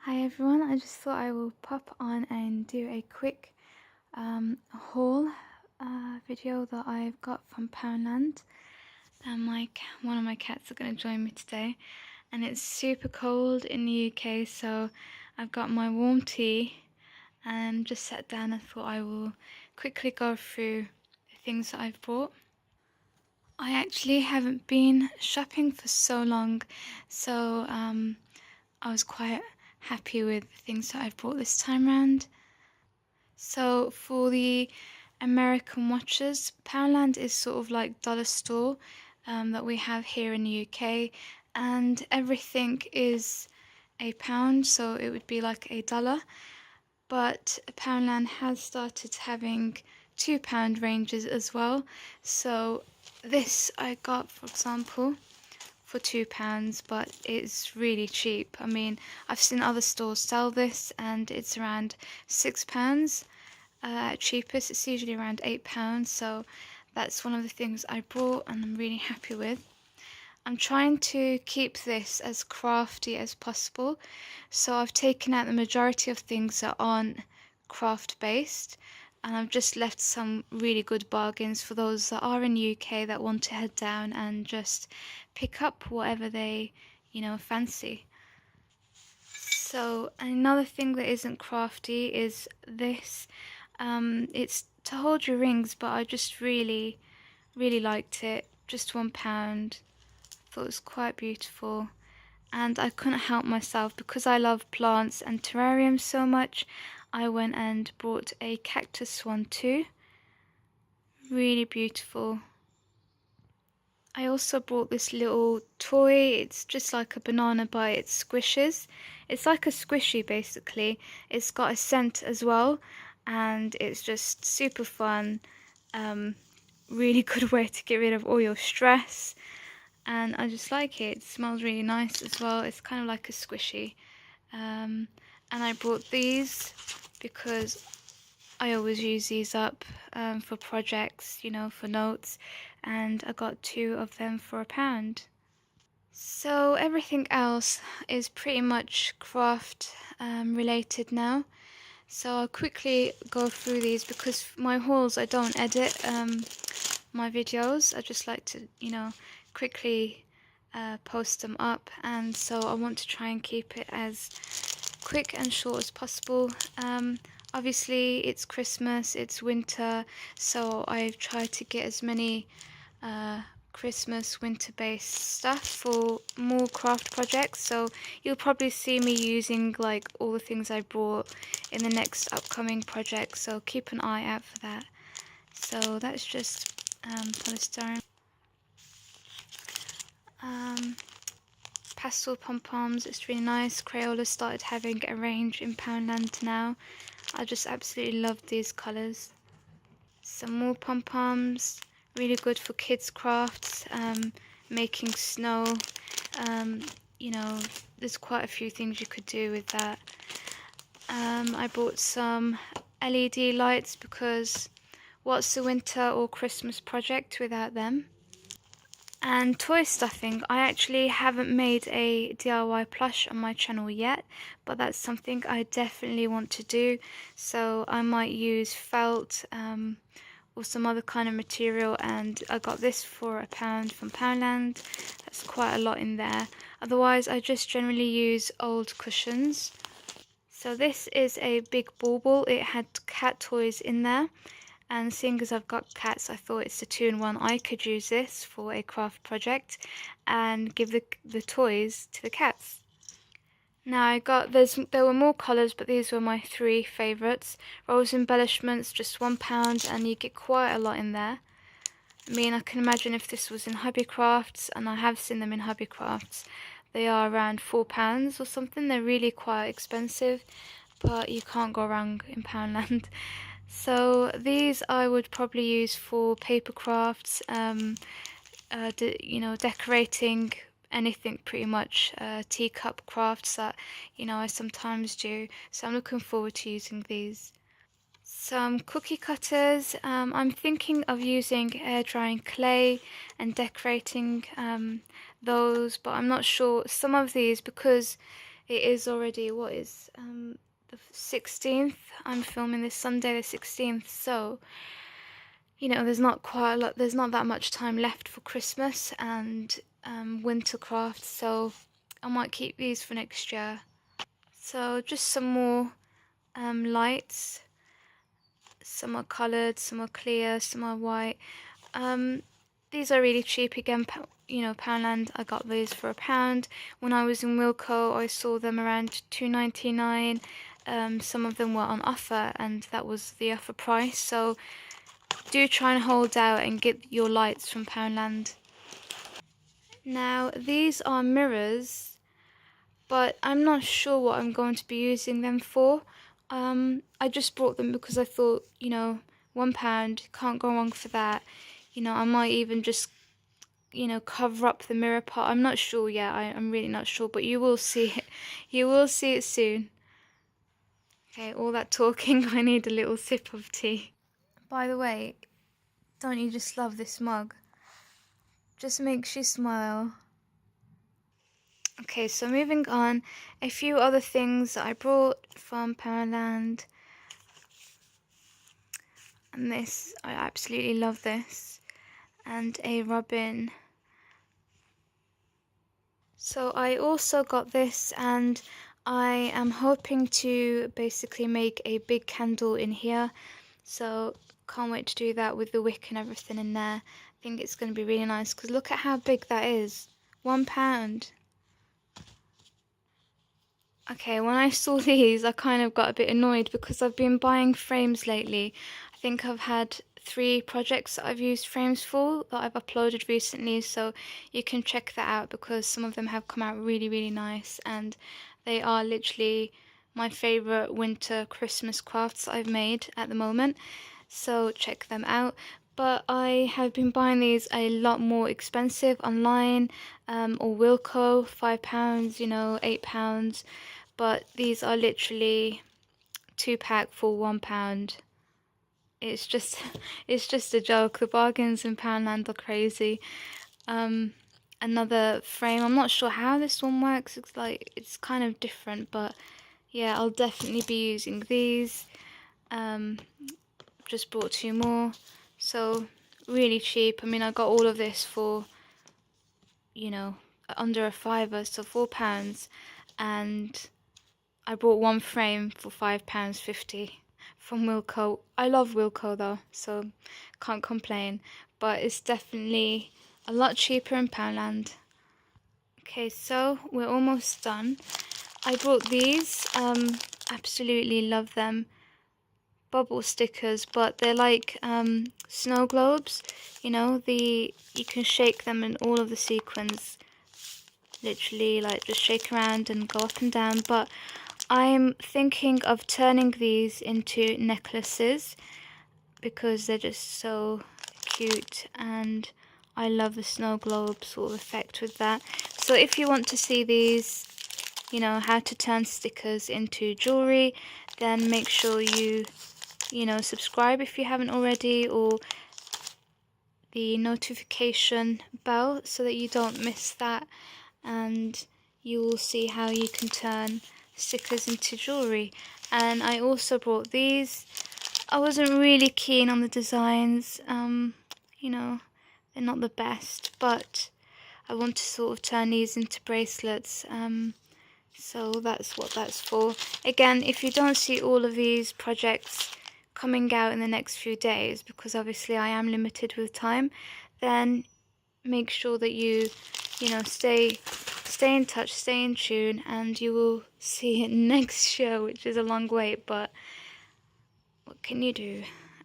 Hi everyone, I just thought I will pop on and do a quick haul video that I've got from Poundland. And one of my cats are going to join me today, and it's super cold in the UK, so I've got my warm tea and just sat down and thought I will quickly go through the things that I've bought. I actually haven't been shopping for so long, so I was quite happy with the things that I've bought this time round. So for the American watches, Poundland is sort of like dollar store that we have here in the UK, and everything is a pound, so it would be like $1. But Poundland has started having £2 ranges as well. So this I got, for example, for £2, but it's really cheap. I mean, I've seen other stores sell this and it's around £6. At cheapest, it's usually around £8. So that's one of the things I bought and I'm really happy with. I'm trying to keep this as crafty as possible, so I've taken out the majority of things that aren't craft based, and I've just left some really good bargains for those that are in the UK that want to head down and just pick up whatever they, fancy. So another thing that isn't crafty is this. It's to hold your rings, but I just really liked it. Just £1. Thought it was quite beautiful, and I couldn't help myself because I love plants and terrariums so much. I went and bought a cactus one too. Really beautiful. I also bought this little toy. It's just like a banana, but it squishes. It's like a squishy basically. It's got a scent as well, and it's just super fun. Really good way to get rid of all your stress. And I just like it. It smells really nice as well. It's kind of like a squishy. And I bought these because I always use these up for projects, for notes, and I got 2 of them for £1. So everything else is pretty much craft related now. So I'll quickly go through these because my hauls, I don't edit my videos. I just like to, quickly post them up, and so I want to try and keep it as quick and short as possible. Obviously it's Christmas, it's winter, so I've tried to get as many Christmas winter based stuff for more craft projects, so you'll probably see me using like all the things I bought in the next upcoming project, so keep an eye out for that. So that's just polystyrene. Pastel pom-poms, it's really nice. Crayola started having a range in Poundland now. I just absolutely love these colours. Some more pom-poms, really good for kids crafts, making snow. There's quite a few things you could do with that. I bought some LED lights because what's the winter or Christmas project without them? And toy stuffing. I actually haven't made a DIY plush on my channel yet, but that's something I definitely want to do. So I might use felt or some other kind of material, and I got this for £1 from Poundland. That's quite a lot in there. Otherwise I just generally use old cushions. So this is a big bauble. It had cat toys in there. And seeing as I've got cats, I thought it's a 2-in-1. I could use this for a craft project and give the toys to the cats. Now I got, there were more colours, but these were my 3 favourites. Rose embellishments, just £1, and you get quite a lot in there. I mean, I can imagine if this was in Hobbycrafts, and I have seen them in Hobbycrafts, they are around £4 or something. They're really quite expensive, but you can't go wrong in Poundland. So these I would probably use for paper crafts, decorating anything pretty much, teacup crafts that, I sometimes do. So I'm looking forward to using these. Some cookie cutters. I'm thinking of using air drying clay and decorating those, but I'm not sure. Some of these, because It is already, what is, the 16th. I'm filming this Sunday the 16th, so you know, there's not quite a lot, there's not that much time left for Christmas and winter crafts, so I might keep these for next year. So just some more lights. Some are coloured, some are clear, some are white. These are really cheap again. You know, Poundland, I got these for £1. When I was in Wilko, I saw them around £2.99. Some of them were on offer, and that was the offer price. So do try and hold out and get your lights from Poundland. Now, these are mirrors, but I'm not sure what I'm going to be using them for. I just brought them because I thought, you know, £1, can't go wrong for that. You know, I might even just, you know, cover up the mirror part. I'm not sure yet. I'm really not sure, but you will see it. You will see it soon. Okay, all that talking, I need a little sip of tea. By the way, don't you just love this mug? Just makes you smile. Okay, so moving on, a few other things that I brought from Poundland. And this, I absolutely love this. And a robin. So I also got this, and I am hoping to basically make a big candle in here. So can't wait to do that with the wick and everything in there. I think it's going to be really nice because look at how big that is. £1. Okay, when I saw these, I kind of got a bit annoyed because I've been buying frames lately. I think I've had 3 projects that I've used frames for that I've uploaded recently, so you can check that out because some of them have come out really, really nice, and they are literally my favourite winter Christmas crafts that I've made at the moment, so check them out. But I have been buying these a lot more expensive online, or Wilko, £5, you know, £8. But these are literally 2-pack for £1. It's just, it's just a joke. The bargains in Poundland are crazy. Another frame. I'm not sure how this one works. It's like it's kind of different, but yeah, I'll definitely be using these. Just bought 2 more. So really cheap. I mean, I got all of this for, you know, under a £5, so £4, and I bought 1 frame for £5.50 from Wilko. I love Wilko though, so can't complain. But it's definitely a lot cheaper in Poundland. Okay, so we're almost done. I bought these. Absolutely love them. Bubble stickers, but they're like snow globes. You know, you can shake them in all of the sequins. Literally, like just shake around and go up and down. But I'm thinking of turning these into necklaces because they're just so cute, and I love the snow globe sort of effect with that. So if you want to see these, you know, how to turn stickers into jewelry, then make sure you know, subscribe if you haven't already, or the notification bell so that you don't miss that, and you will see how you can turn stickers into jewelry. And I also brought these. I wasn't really keen on the designs, you know, they're not the best, but I want to sort of turn these into bracelets, so that's what that's for. Again, if you don't see all of these projects coming out in the next few days, because obviously I am limited with time, then make sure that you know, stay in touch, stay in tune, and you will see it next year, which is a long wait, but what can you do?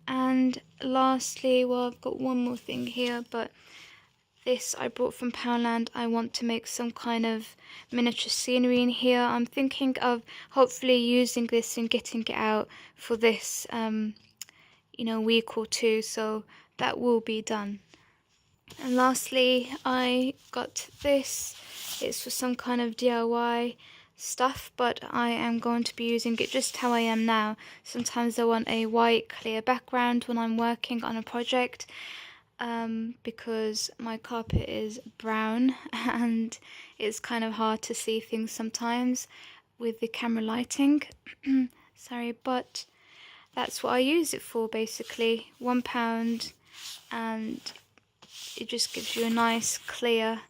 And lastly, well, I've got one more thing here, but this I brought from Poundland. I want to make some kind of miniature scenery in here. I'm thinking of hopefully using this and getting it out for this, you know, week or 2, so that will be done. And lastly, I got this. It's for some kind of DIY stuff, but I am going to be using it just how I am now. Sometimes I want a white clear background when I'm working on a project, because my carpet is brown and it's kind of hard to see things sometimes. with the camera lighting. Sorry, but that's what I use it for basically. £1, and it just gives you a nice clear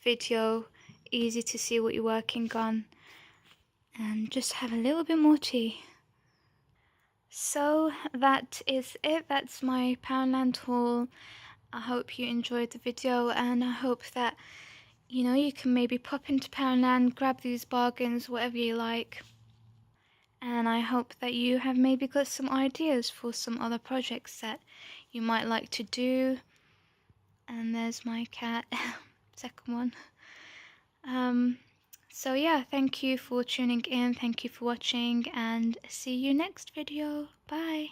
video, easy to see what you're working on, and just have a little bit more tea. So that is it. That's my Poundland haul. I hope you enjoyed the video, and I hope that you can maybe pop into Poundland, grab these bargains, whatever you like. And I hope that you have maybe got some ideas for some other projects that you might like to do. And there's my cat, second one. So yeah, thank you for tuning in, thank you for watching, and see you next video. Bye.